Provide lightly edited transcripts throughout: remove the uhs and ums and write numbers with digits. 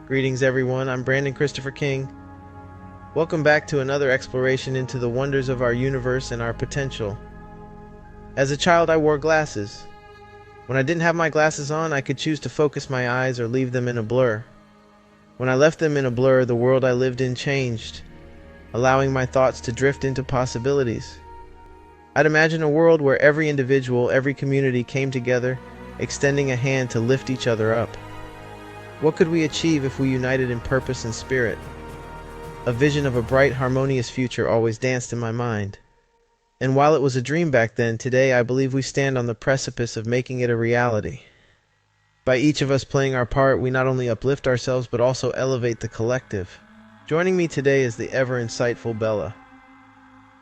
Greetings, everyone. I'm Brandon Christopher King. Welcome back to another exploration into the wonders of our universe and our potential. As a child, I wore glasses. When I didn't have my glasses on, I could choose to focus my eyes or leave them in a blur. When I left them in a blur, the world I lived in changed, allowing my thoughts to drift into possibilities. I'd imagine a world where every individual, every community came together, extending a hand to lift each other up. What could we achieve if we united in purpose and spirit? A vision of a bright, harmonious future always danced in my mind. And while it was a dream back then, today I believe we stand on the precipice of making it a reality. By each of us playing our part, we not only uplift ourselves but also elevate the collective. Joining me today is the ever-insightful Bella.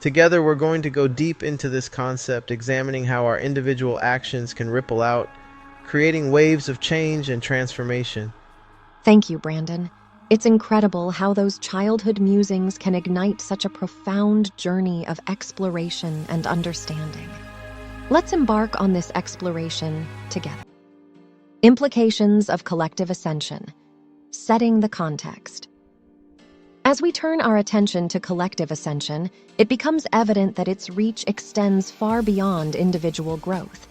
Together we're going to go deep into this concept, examining how our individual actions can ripple out, creating waves of change and transformation. Thank you, Brandon. It's incredible how those childhood musings can ignite such a profound journey of exploration and understanding. Let's embark on this exploration together. Implications of collective ascension. Setting the context. As we turn our attention to collective ascension, it becomes evident that its reach extends far beyond individual growth.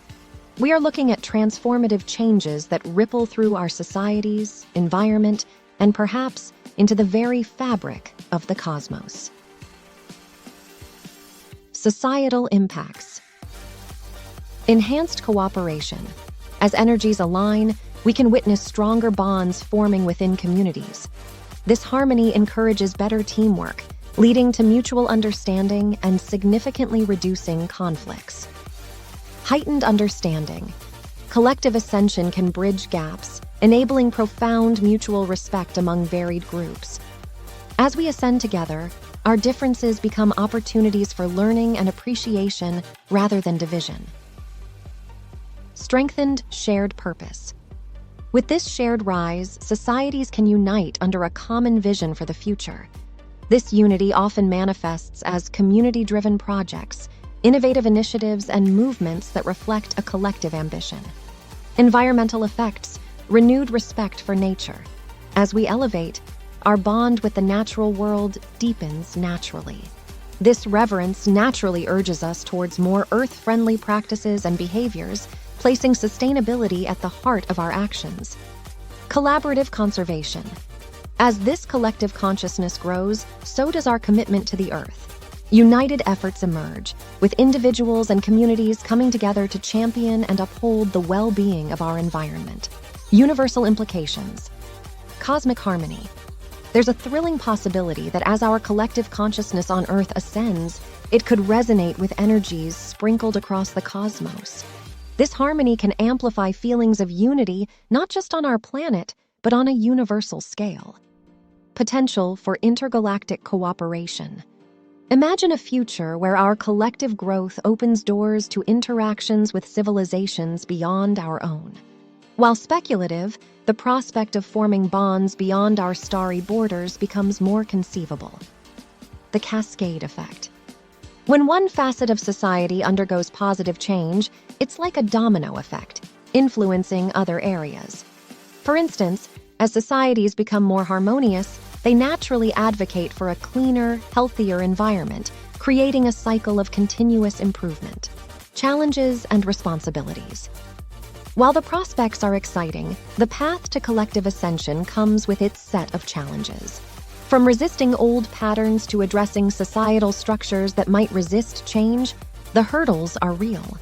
We are looking at transformative changes that ripple through our societies, environment, and perhaps into the very fabric of the cosmos. Societal impacts. Enhanced cooperation. As energies align, we can witness stronger bonds forming within communities. This harmony encourages better teamwork, leading to mutual understanding and significantly reducing conflicts. Heightened understanding. Collective ascension can bridge gaps, enabling profound mutual respect among varied groups. As we ascend together, our differences become opportunities for learning and appreciation rather than division. Strengthened shared purpose. With this shared rise, societies can unite under a common vision for the future. This unity often manifests as community-driven projects, innovative initiatives, and movements that reflect a collective ambition. Environmental effects, renewed respect for nature. As we elevate, our bond with the natural world deepens naturally. This reverence naturally urges us towards more earth-friendly practices and behaviors, placing sustainability at the heart of our actions. Collaborative conservation. As this collective consciousness grows, so does our commitment to the earth. United efforts emerge, with individuals and communities coming together to champion and uphold the well-being of our environment. Universal implications. Cosmic harmony. There's a thrilling possibility that as our collective consciousness on Earth ascends, it could resonate with energies sprinkled across the cosmos. This harmony can amplify feelings of unity not just on our planet, but on a universal scale. Potential for intergalactic cooperation. Imagine a future where our collective growth opens doors to interactions with civilizations beyond our own. While speculative, the prospect of forming bonds beyond our starry borders becomes more conceivable. The cascade effect. When one facet of society undergoes positive change, it's like a domino effect, influencing other areas. For instance, as societies become more harmonious, they naturally advocate for a cleaner, healthier environment, creating a cycle of continuous improvement. Challenges and responsibilities. While the prospects are exciting, the path to collective ascension comes with its set of challenges. From resisting old patterns to addressing societal structures that might resist change, the hurdles are real.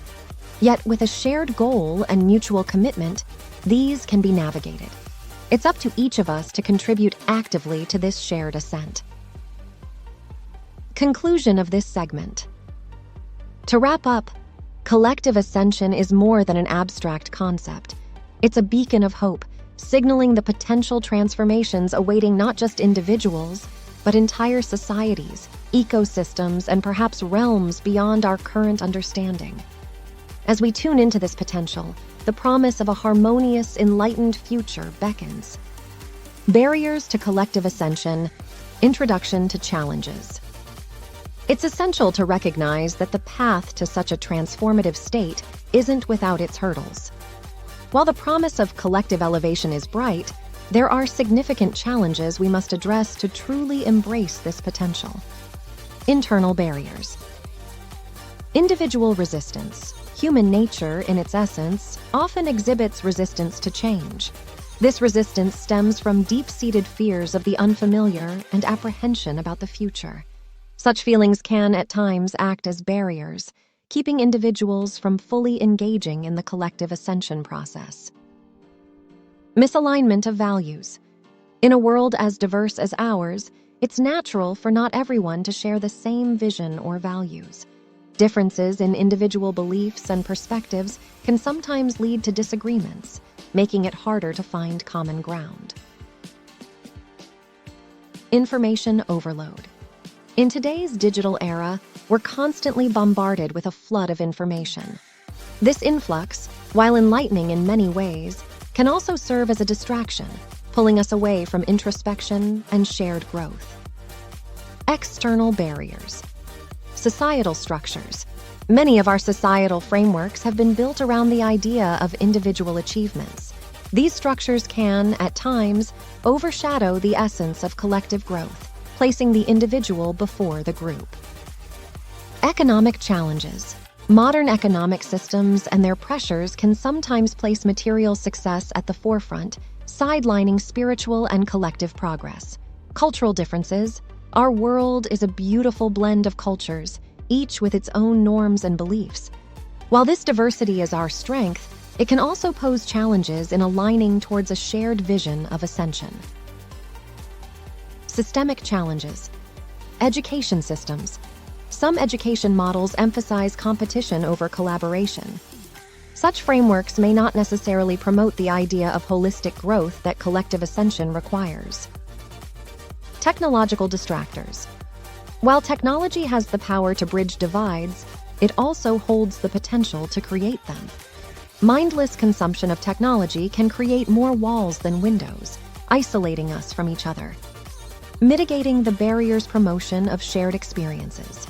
Yet with a shared goal and mutual commitment, these can be navigated. It's up to each of us to contribute actively to this shared ascent. Conclusion of this segment. To wrap up, collective ascension is more than an abstract concept. It's a beacon of hope, signaling the potential transformations awaiting not just individuals, but entire societies, ecosystems, and perhaps realms beyond our current understanding. As we tune into this potential, the promise of a harmonious, enlightened future beckons. Barriers to collective ascension. Introduction to challenges. It's essential to recognize that the path to such a transformative state isn't without its hurdles. While the promise of collective elevation is bright, there are significant challenges we must address to truly embrace this potential. Internal barriers. Individual resistance. Human nature, in its essence, often exhibits resistance to change. This resistance stems from deep-seated fears of the unfamiliar and apprehension about the future. Such feelings can, at times, act as barriers, keeping individuals from fully engaging in the collective ascension process. Misalignment of values. In a world as diverse as ours, it's natural for not everyone to share the same vision or values. Differences in individual beliefs and perspectives can sometimes lead to disagreements, making it harder to find common ground. Information overload. In today's digital era, we're constantly bombarded with a flood of information. This influx, while enlightening in many ways, can also serve as a distraction, pulling us away from introspection and shared growth. External barriers. Societal structures. Many of our societal frameworks have been built around the idea of individual achievements. These structures can, at times, overshadow the essence of collective growth, placing the individual before the group. Economic challenges. Modern economic systems and their pressures can sometimes place material success at the forefront, sidelining spiritual and collective progress. Cultural differences. Our world is a beautiful blend of cultures, each with its own norms and beliefs. While this diversity is our strength, it can also pose challenges in aligning towards a shared vision of ascension. Systemic challenges. Education systems. Some education models emphasize competition over collaboration. Such frameworks may not necessarily promote the idea of holistic growth that collective ascension requires. Technological distractors. While technology has the power to bridge divides, it also holds the potential to create them. Mindless consumption of technology can create more walls than windows, isolating us from each other. Mitigating the barriers promotion of shared experiences.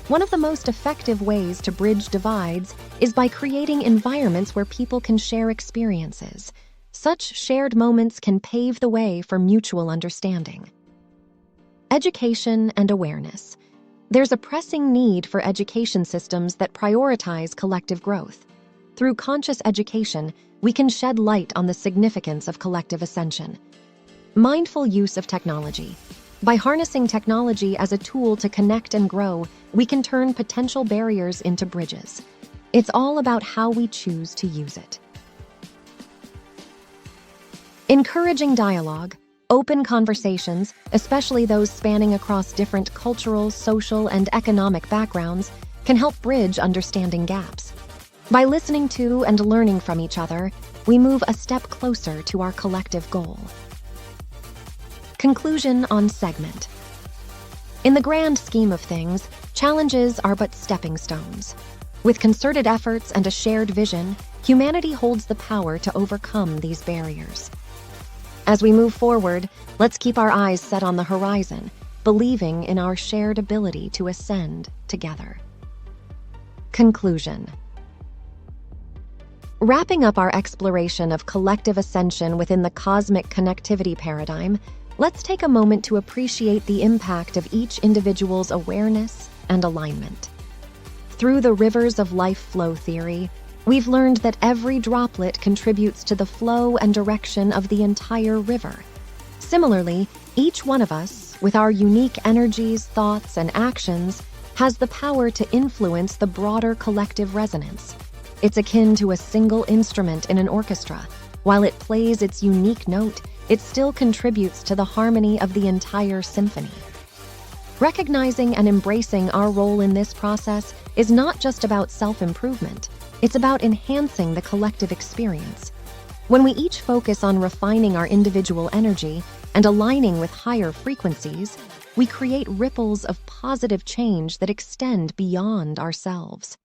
One of the most effective ways to bridge divides is by creating environments where people can share experiences. Such shared moments can pave the way for mutual understanding. Education and awareness. There's a pressing need for education systems that prioritize collective growth. Through conscious education, we can shed light on the significance of collective ascension. Mindful use of technology. By harnessing technology as a tool to connect and grow, we can turn potential barriers into bridges. It's all about how we choose to use it. Encouraging dialogue. Open conversations, especially those spanning across different cultural, social, and economic backgrounds, can help bridge understanding gaps. By listening to and learning from each other, we move a step closer to our collective goal. Conclusion on segment. In the grand scheme of things, challenges are but stepping stones. With concerted efforts and a shared vision, humanity holds the power to overcome these barriers. As we move forward, let's keep our eyes set on the horizon, believing in our shared ability to ascend together. Conclusion. Wrapping up our exploration of collective ascension within the cosmic connectivity paradigm, let's take a moment to appreciate the impact of each individual's awareness and alignment. Through the rivers of life flow theory, we've learned that every droplet contributes to the flow and direction of the entire river. Similarly, each one of us, with our unique energies, thoughts, and actions, has the power to influence the broader collective resonance. It's akin to a single instrument in an orchestra. While it plays its unique note, it still contributes to the harmony of the entire symphony. Recognizing and embracing our role in this process is not just about self-improvement. It's about enhancing the collective experience. When we each focus on refining our individual energy and aligning with higher frequencies, we create ripples of positive change that extend beyond ourselves.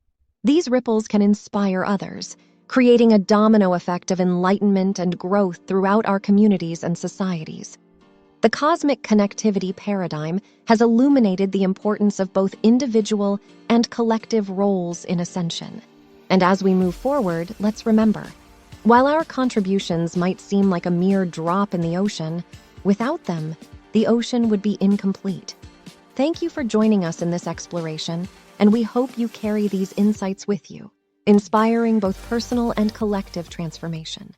These ripples can inspire others, creating a domino effect of enlightenment and growth throughout our communities and societies. The cosmic connectivity paradigm has illuminated the importance of both individual and collective roles in ascension. And as we move forward, let's remember, While our contributions might seem like a mere drop in the ocean, without them, the ocean would be incomplete. Thank you for joining us in this exploration, and we hope you carry these insights with you, inspiring both personal and collective transformation.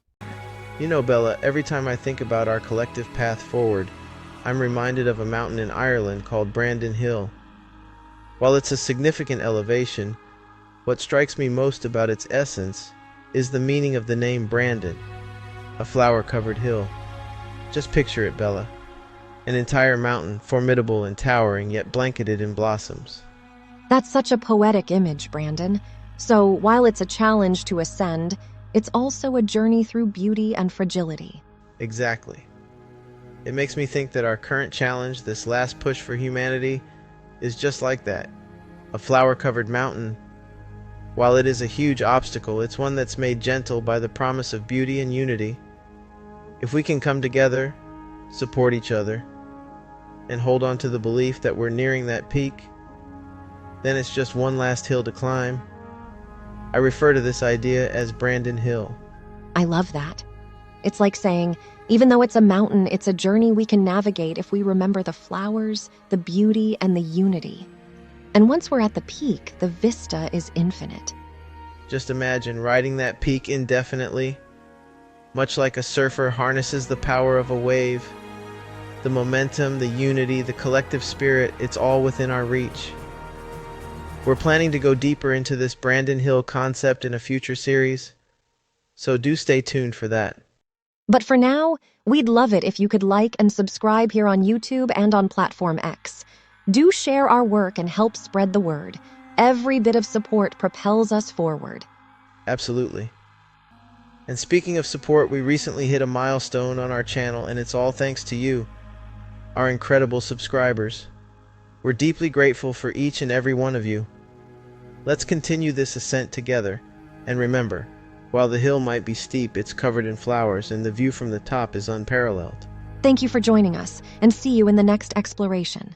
You know, Bella, every time I think about our collective path forward, I'm reminded of a mountain in Ireland called Brandon Hill. While it's a significant elevation, what strikes me most about its essence is the meaning of the name Brandon, a flower-covered hill. Just picture it, Bella. An entire mountain, formidable and towering, yet blanketed in blossoms. That's such a poetic image, Brandon. So while it's a challenge to ascend, it's also a journey through beauty and fragility. Exactly. It makes me think that our current challenge, this last push for humanity, is just like that. A flower-covered mountain. While it is a huge obstacle, it's one that's made gentle by the promise of beauty and unity. If we can come together, support each other, and hold on to the belief that we're nearing that peak, then it's just one last hill to climb. I refer to this idea as Brandon Hill. I love that. It's like saying, even though it's a mountain, it's a journey we can navigate if we remember the flowers, the beauty, and the unity. And once we're at the peak, the vista is infinite. Just imagine riding that peak indefinitely, much like a surfer harnesses the power of a wave. The momentum, the unity, the collective spirit, it's all within our reach. We're planning to go deeper into this Brandon Hill concept in a future series, so do stay tuned for that. But for now, we'd love it if you could like and subscribe here on YouTube and on Platform X. Do share our work and help spread the word. Every bit of support propels us forward. Absolutely. And speaking of support, we recently hit a milestone on our channel, and it's all thanks to you, our incredible subscribers. We're deeply grateful for each and every one of you. Let's continue this ascent together, and remember, while the hill might be steep, it's covered in flowers, and the view from the top is unparalleled. Thank you for joining us, and see you in the next exploration.